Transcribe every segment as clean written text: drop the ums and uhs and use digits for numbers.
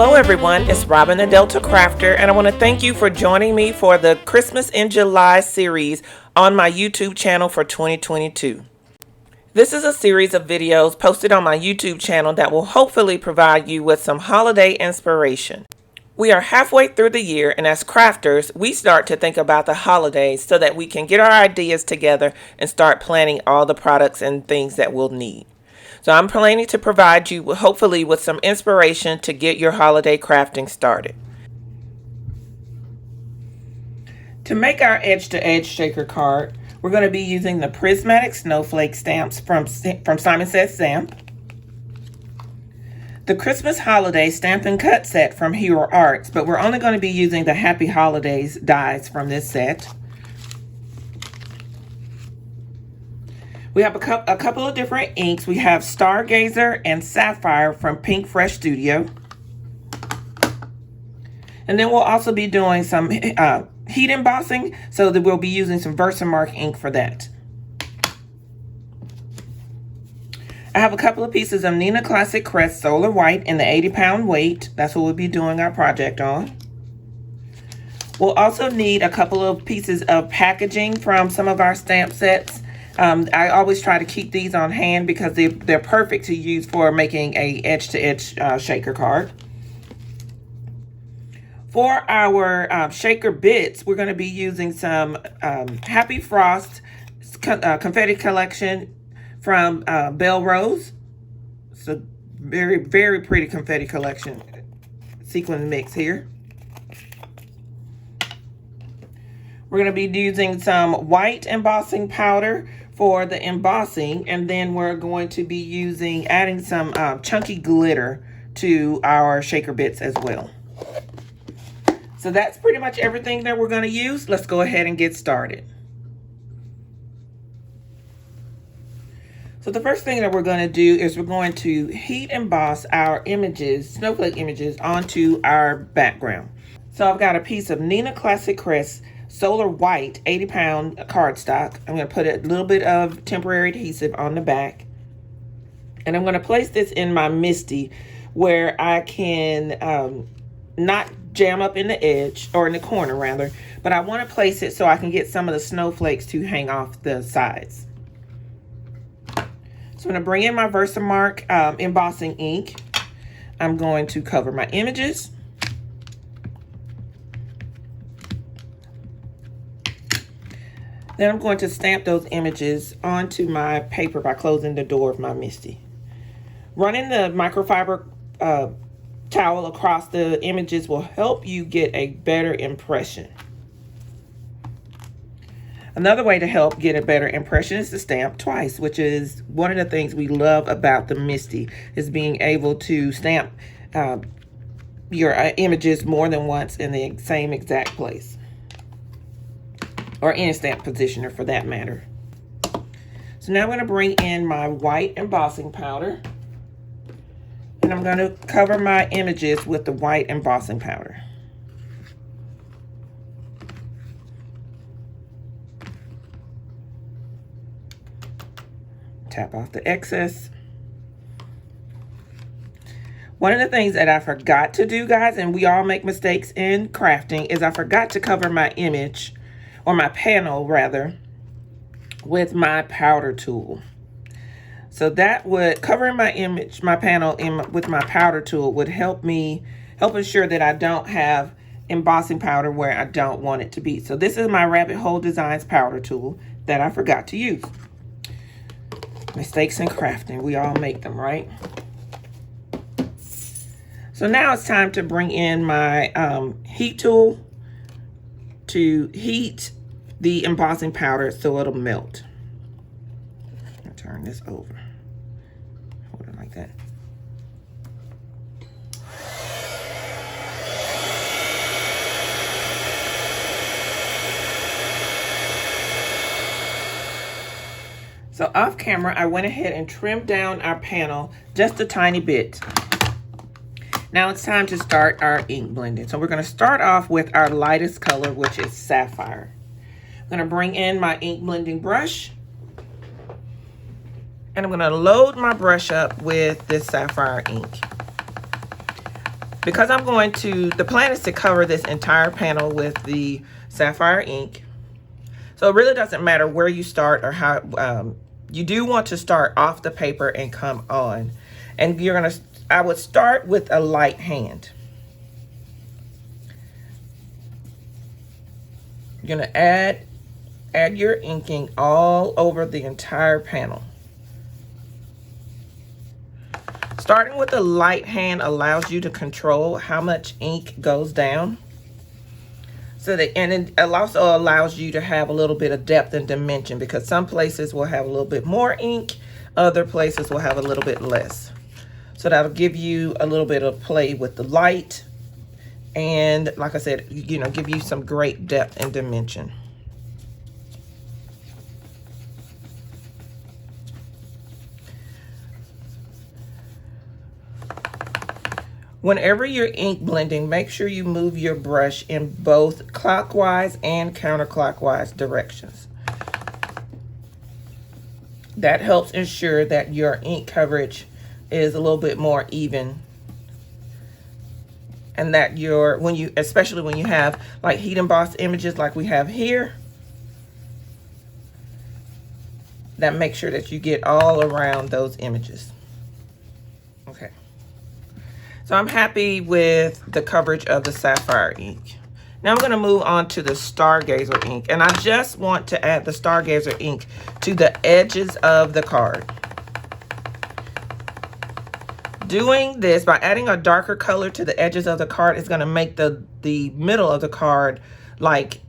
Hello everyone, it's Robin the Delta Crafter, and I want to thank you for joining me for the Christmas in July series on my YouTube channel for 2022. This is a series of videos posted on my YouTube channel that will hopefully provide you with some holiday inspiration. We are halfway through the year, and as crafters, we start to think about the holidays so that we can get our ideas together and start planning all the products and things that we'll need. So I'm planning to provide you hopefully with some inspiration to get your holiday crafting started. To make our edge-to-edge shaker card, we're going to be using the prismatic snowflake stamps from Simon Says Stamp, the Christmas holiday stamp and cut set from Hero Arts, but we're only going to be using the Happy Holidays dies from this set. We have a couple of different inks. We have Stargazer and Sapphire from Pinkfresh Studio. And then we'll also be doing some heat embossing, so that we'll be using some Versamark ink for that. I have a couple of pieces of Neenah Classic Crest Solar White in the 80-pound weight. That's what we'll be doing our project on. We'll also need a couple of pieces of packaging from some of our stamp sets. I always try to keep these on hand because they're perfect to use for making a edge-to-edge shaker card. For our shaker bits, we're going to be using some Happy Frost confetti collection from Belle Rose. It's a very, very pretty confetti collection. Sequin mix here. We're going to be using some white embossing powder for the embossing, and then we're going to be adding some chunky glitter to our shaker bits as well. So that's pretty much everything that we're going to use. Let's go ahead and get started. So the first thing that we're going to do is we're going to heat emboss our images, snowflake images, onto our background. So I've got a piece of Neenah Classic Crest Solar White 80-pound cardstock. I'm going to put a little bit of temporary adhesive on the back. And I'm going to place this in my MISTI where I can not jam up in the edge, or in the corner rather, but I want to place it so I can get some of the snowflakes to hang off the sides. So I'm going to bring in my Versamark embossing ink. I'm going to cover my images. Then I'm going to stamp those images onto my paper by closing the door of my MISTI. Running the microfiber towel across the images will help you get a better impression. Another way to help get a better impression is to stamp twice, which is one of the things we love about the MISTI, is being able to stamp your images more than once in the same exact place. Or any stamp positioner for that matter. So now I'm going to bring in my white embossing powder. And I'm going to cover my images with the white embossing powder. Tap off the excess. One of the things that I forgot to do, guys, and we all make mistakes in crafting, is I forgot to cover my image, or my panel rather, with my powder tool. So that would, covering my image, my panel with my powder tool would help ensure that I don't have embossing powder where I don't want it to be. So this is my Rabbit Hole Designs powder tool that I forgot to use. Mistakes in crafting, we all make them, right? So now it's time to bring in my heat tool to heat the embossing powder so it'll melt. I'll turn this over. Hold it like that. So off camera, I went ahead and trimmed down our panel just a tiny bit. Now it's time to start our ink blending. So we're going to start off with our lightest color, which is Sapphire. I'm going to bring in my ink blending brush. And I'm going to load my brush up with this Sapphire ink. because I'm going to, the plan is to cover this entire panel with the Sapphire ink. So it really doesn't matter where you start or how, you do want to start off the paper and come on. And you're gonna, I would start with a light hand. You're gonna add your inking all over the entire panel. Starting with the light hand allows you to control how much ink goes down. So that, and it also allows you to have a little bit of depth and dimension, because some places will have a little bit more ink, other places will have a little bit less. So that'll give you a little bit of play with the light, and like I said, you know, give you some great depth and dimension. Whenever you're ink blending, make sure you move your brush in both clockwise and counterclockwise directions. That helps ensure that your ink coverage is a little bit more even, and that your, when you, especially when you have like heat embossed images like we have here, that make sure that you get all around those images. Okay. So I'm happy with the coverage of the Sapphire ink. Now I'm going to move on to the Stargazer ink, and I just want to add the Stargazer ink to the edges of the card. Doing this by adding a darker color to the edges of the card is going to make the middle of the card like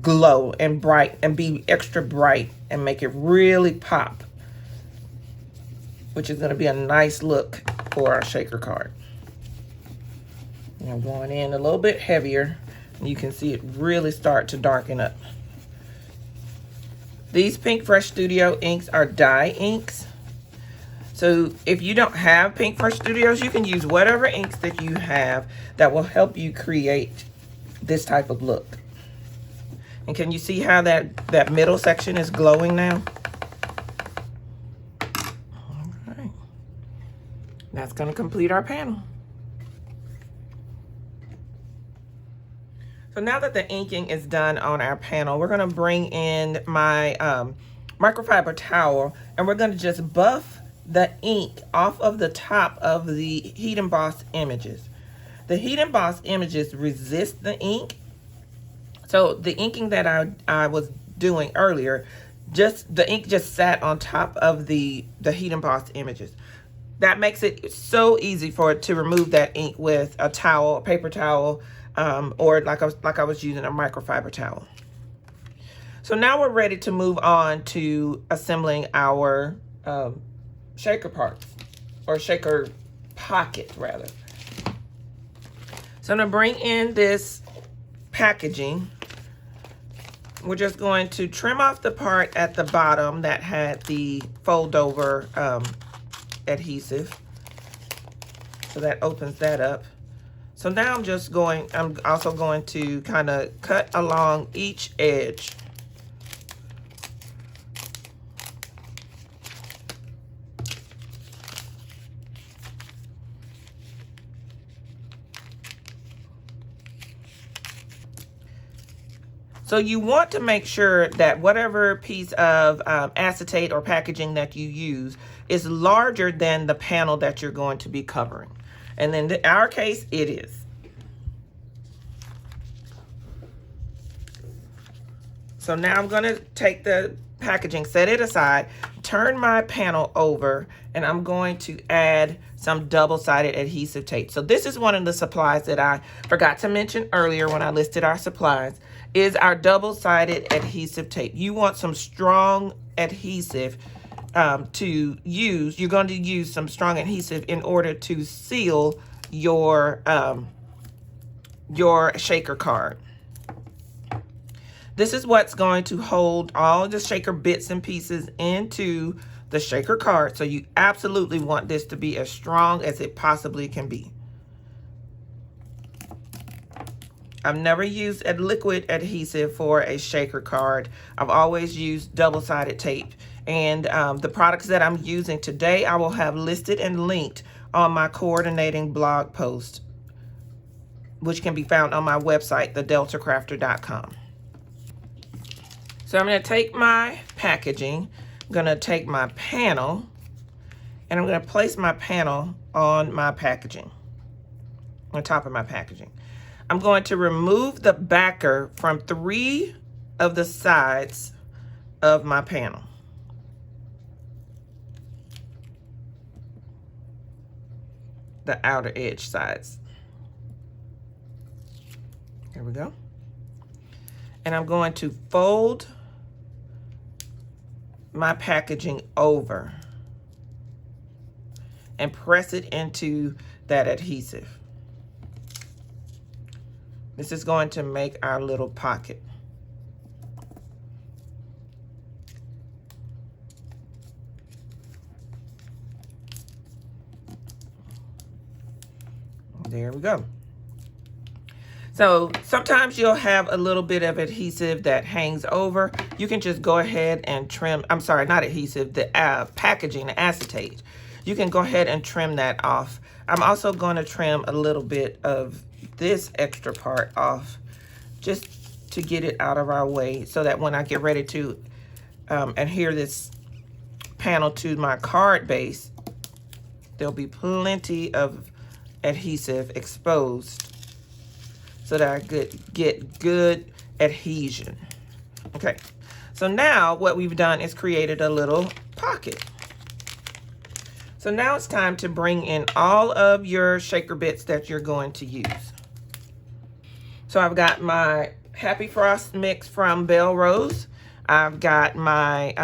glow and bright and be extra bright and make it really pop, which is going to be a nice look for our shaker card. I'm going in a little bit heavier, and you can see it really start to darken up. These Pinkfresh Studio inks are dye inks. So if you don't have Pinkfresh Studios, you can use whatever inks that you have that will help you create this type of look. And can you see how that middle section is glowing now? All right. That's going to complete our panel. So now that the inking is done on our panel, we're going to bring in my microfiber towel, and we're going to just buff the ink off of the top of the heat embossed images. The heat embossed images resist the ink. So the inking that I was doing earlier, just the ink just sat on top of the heat embossed images. That makes it so easy for it to remove that ink with a towel, a paper towel, or like I was using a microfiber towel. So now we're ready to move on to assembling our shaker parts, or shaker pocket rather. So I'm gonna bring in this packaging. We're just going to trim off the part at the bottom that had the fold over adhesive. So that opens that up. So now I'm also going to kind of cut along each edge. So you want to make sure that whatever piece of acetate or packaging that you use is larger than the panel that you're going to be covering. And in our case, it is. So now I'm going to take the packaging, set it aside, turn my panel over, and I'm going to add some double-sided adhesive tape. So this is one of the supplies that I forgot to mention earlier when I listed our supplies, is our double-sided adhesive tape. You want some strong adhesive to use. You're going to use some strong adhesive in order to seal your shaker card. This is what's going to hold all the shaker bits and pieces into the shaker card. So you absolutely want this to be as strong as it possibly can be. I've never used a liquid adhesive for a shaker card. I've always used double-sided tape. And the products that I'm using today, I will have listed and linked on my coordinating blog post which can be found on my website, thedeltacrafter.com. So I'm going to take my packaging, I'm going to take my panel, and I'm going to place my panel on my packaging, on top of my packaging. I'm going to remove the backer from 3 of the sides of my panel. The outer edge sides. Here we go. And I'm going to fold my packaging over and press it into that adhesive. This is going to make our little pocket. There we go. So sometimes you'll have a little bit of adhesive that hangs over. You can just go ahead and trim, I'm sorry, not adhesive, the packaging, the acetate. You can go ahead and trim that off. I'm also going to trim a little bit of this extra part off just to get it out of our way so that when I get ready to adhere this panel to my card base, there'll be plenty of adhesive exposed so that I could get good adhesion. Okay, so now what we've done is created a little pocket. So now it's time to bring in all of your shaker bits that you're going to use. So I've got my Happy Frost mix from Belle Rose. I've got my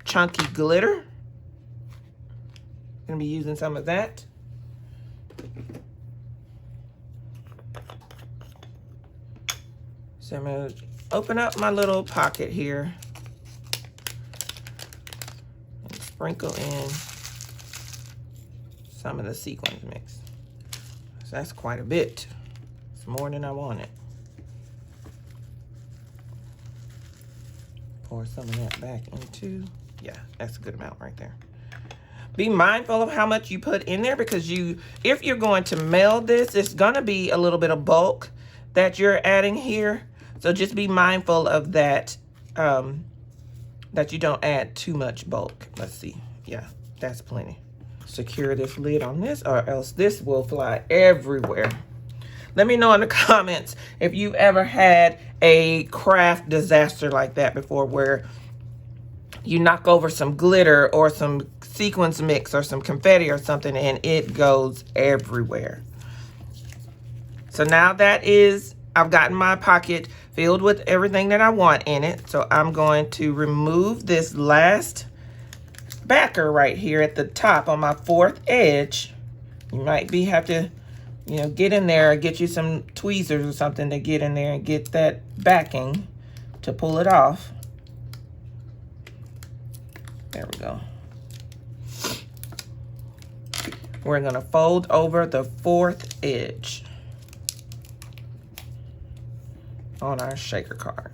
chunky glitter. Gonna be using some of that. So I'm gonna open up my little pocket here and sprinkle in some of the sequins mix. So that's quite a bit. It's more than I wanted. Pour some of that back into, yeah, that's a good amount right there. Be mindful of how much you put in there because if you're going to meld this, it's gonna be a little bit of bulk that you're adding here. So just be mindful of that, that you don't add too much bulk. Let's see, yeah, that's plenty. Secure this lid on this or else this will fly everywhere. Let me know in the comments if you've ever had a craft disaster like that before where you knock over some glitter or some sequins mix or some confetti or something and it goes everywhere. So now I've gotten my pocket filled with everything that I want in it. So I'm going to remove this last backer right here at the top on my 4th edge. You might have to, get in there or get you some tweezers or something to get in there and get that backing to pull it off. There we go. We're gonna fold over the 4th edge on our shaker card,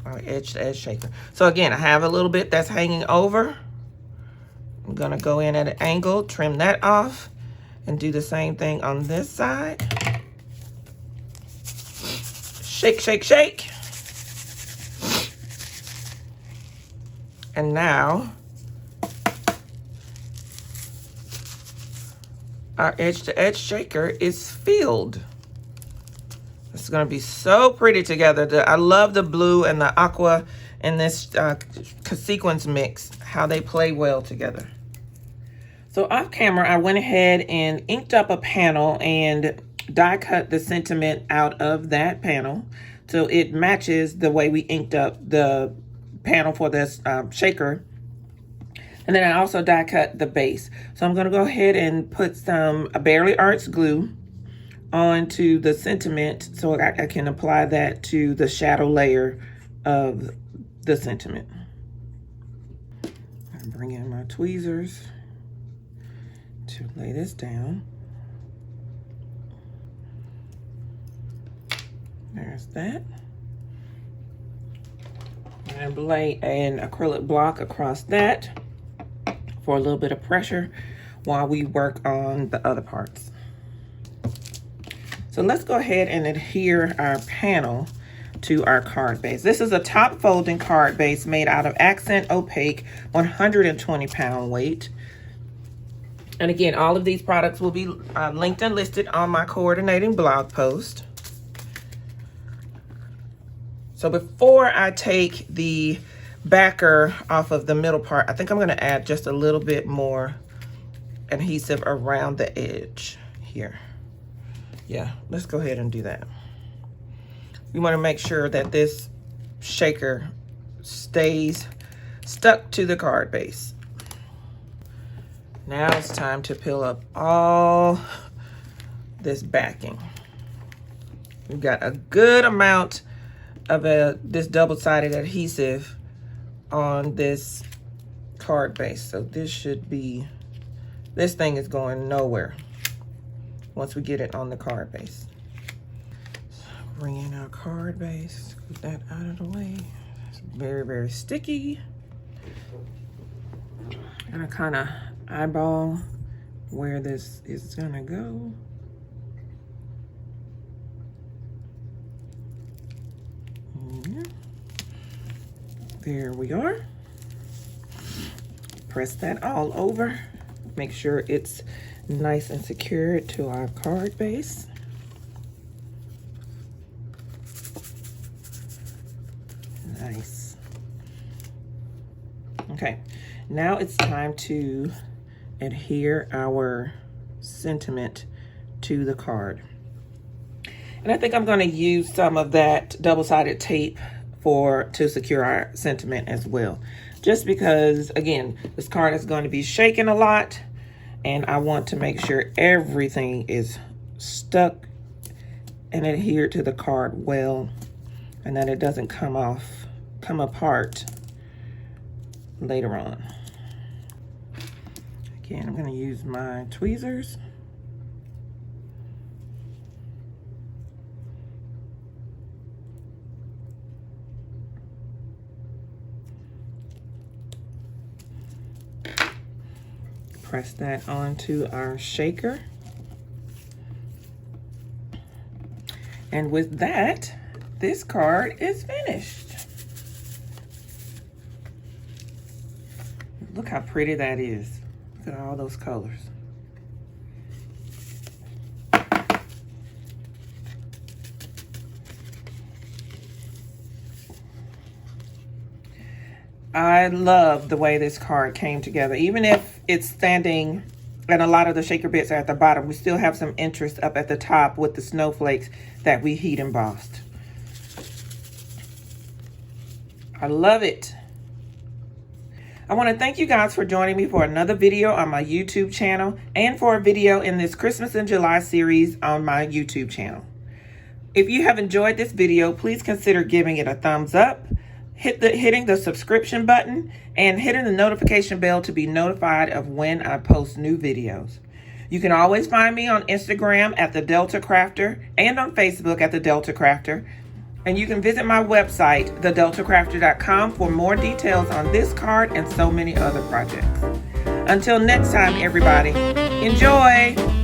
our edge-to-edge shaker. So again, I have a little bit that's hanging over. I'm gonna go in at an angle, trim that off, and do the same thing on this side. Shake, shake, shake. And now, our edge-to-edge shaker is filled. It's gonna be so pretty together. I love the blue and the aqua in this sequins mix, how they play well together. So off camera, I went ahead and inked up a panel and die cut the sentiment out of that panel so it matches the way we inked up the panel for this shaker. And then I also die cut the base. So I'm gonna go ahead and put some Barely Arts glue onto the sentiment so I can apply that to the shadow layer of the sentiment. I'm bringing in my tweezers to lay this down. There's that. And lay an acrylic block across that for a little bit of pressure while we work on the other parts. So let's go ahead and adhere our panel to our card base. This is a top folding card base made out of accent opaque 120-pound weight. And again, all of these products will be linked and listed on my coordinating blog post. So before I take the backer off of the middle part, I think I'm going to add just a little bit more adhesive around the edge here. Yeah, let's go ahead and do that. We want to make sure that this shaker stays stuck to the card base. Now it's time to peel up all this backing. We've got a good amount of this double-sided adhesive on this card base. So this should be, this thing is going nowhere once we get it on the card base. So bring in our card base, put that out of the way. It's very, very sticky. I'm gonna kind of eyeball where this is gonna go. There we are. Press that all over. Make sure it's nice and secure to our card base. Nice. Okay, now it's time to adhere our sentiment to the card. And I think I'm going to use some of that double-sided tape to secure our sentiment as well. Just because, again, this card is going to be shaking a lot, and I want to make sure everything is stuck and adhered to the card well, and that it doesn't come apart later on. Again, I'm going to use my tweezers. Press that onto our shaker. And with that, this card is finished. Look how pretty that is. Look at all those colors. I love the way this card came together. Even if it's standing and a lot of the shaker bits are at the bottom, we still have some interest up at the top with the snowflakes that we heat embossed. I love it. I want to thank you guys for joining me for another video on my YouTube channel and for a video in this Christmas in July series on my YouTube channel. If you have enjoyed this video, please consider giving it a thumbs up, hitting the subscription button, and hitting the notification bell to be notified of when I post new videos. You can always find me on Instagram at The Delta Crafter and on Facebook at The Delta Crafter. And you can visit my website, thedeltacrafter.com, for more details on this card and so many other projects. Until next time, everybody, enjoy!